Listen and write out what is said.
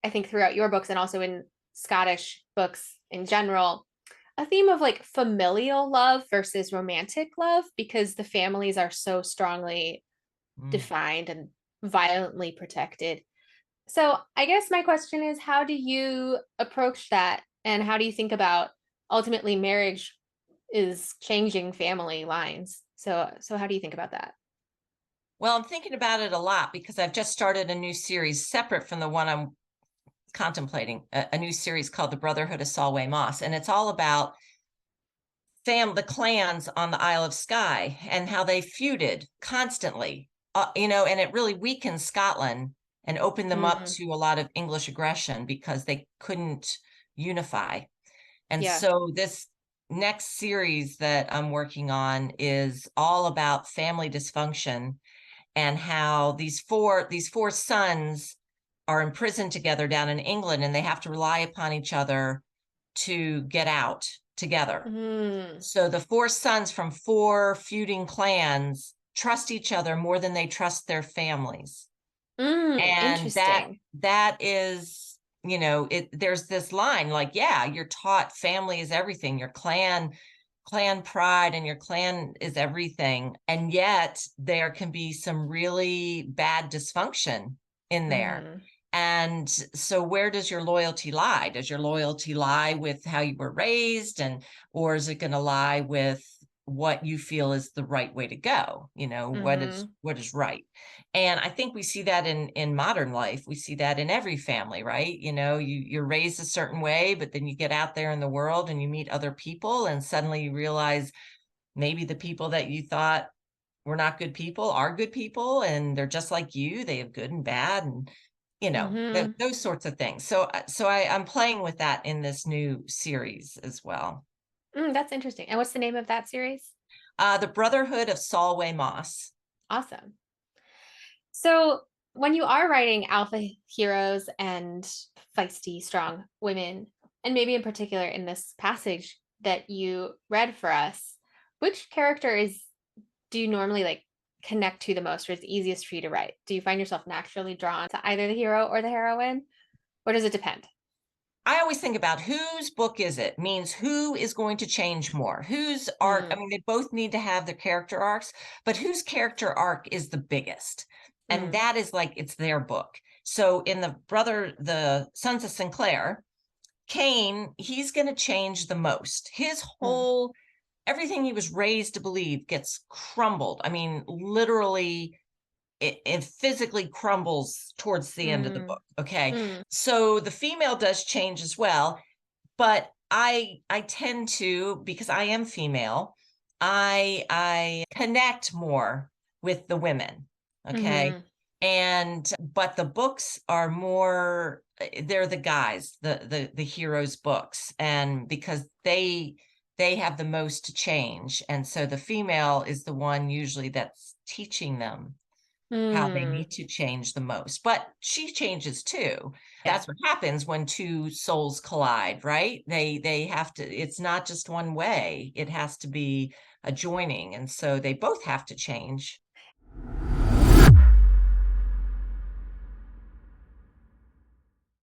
I think throughout your books and also in Scottish books in general, a theme of like familial love versus romantic love because the families are so strongly Mm. defined and violently protected. So, I guess my question is how do you approach that and how do you think about ultimately marriage is changing family lines? So how do you think about that? Well, I'm thinking about it a lot because I've just started a new series separate from the one I'm contemplating, a new series called The Brotherhood of Solway Moss. And it's all about the clans on the Isle of Skye and how they feuded constantly, and it really weakened Scotland and opened them up Mm, to a lot of English aggression because they couldn't unify. And yeah. so this next series that I'm working on is all about family dysfunction and how these four sons are imprisoned together down in England and they have to rely upon each other to get out together. Mm, So the four sons from four feuding clans trust each other more than they trust their families. And that interesting. that is, there's this line like, yeah, you're taught family is everything. Your clan pride and your clan is everything. And yet there can be some really bad dysfunction in there. Mm, And so where does your loyalty lie? Does your loyalty lie with how you were raised, or is it going to lie with what you feel is the right way to go? mm-hmm. What is right? And I think we see that in modern life. We see that in every family, right? You're raised a certain way, but then you get out there in the world and you meet other people and suddenly you realize maybe the people that you thought were not good people are good people and they're just like you. They have good and bad and Mm-hmm. those sorts of things. I'm playing with that in this new series as well. That's interesting. And what's the name of that series? The Brotherhood of Solway Moss. Awesome. So, when you are writing alpha heroes and feisty, strong women, and maybe in particular in this passage that you read for us, which character is do you normally like connect to the most or is easiest for you to write? Do you find yourself naturally drawn to either the hero or the heroine, or does it depend? I always think about whose book is it, means who is going to change more, whose arc. I Mm, mean, they both need to have their character arcs, but whose character arc is the biggest? And mm, that is like it's their book. So in the Sons of Sinclair, Cain, he's going to change the most. His mm, whole everything he was raised to believe gets crumbled. I mean, literally it physically crumbles towards the end of the mm, book. Okay. mm, So the female does change as well, but I tend to, because I am female, I connect more with the women. Okay. mm, And but the books are more, they're the guys, the heroes books, and because they have the most to change. And so the female is the one usually that's teaching them how they mm. need to change the most. But she changes too. Yeah. That's what happens when two souls collide, right? They have to, it's not just one way. It has to be a joining. And so they both have to change.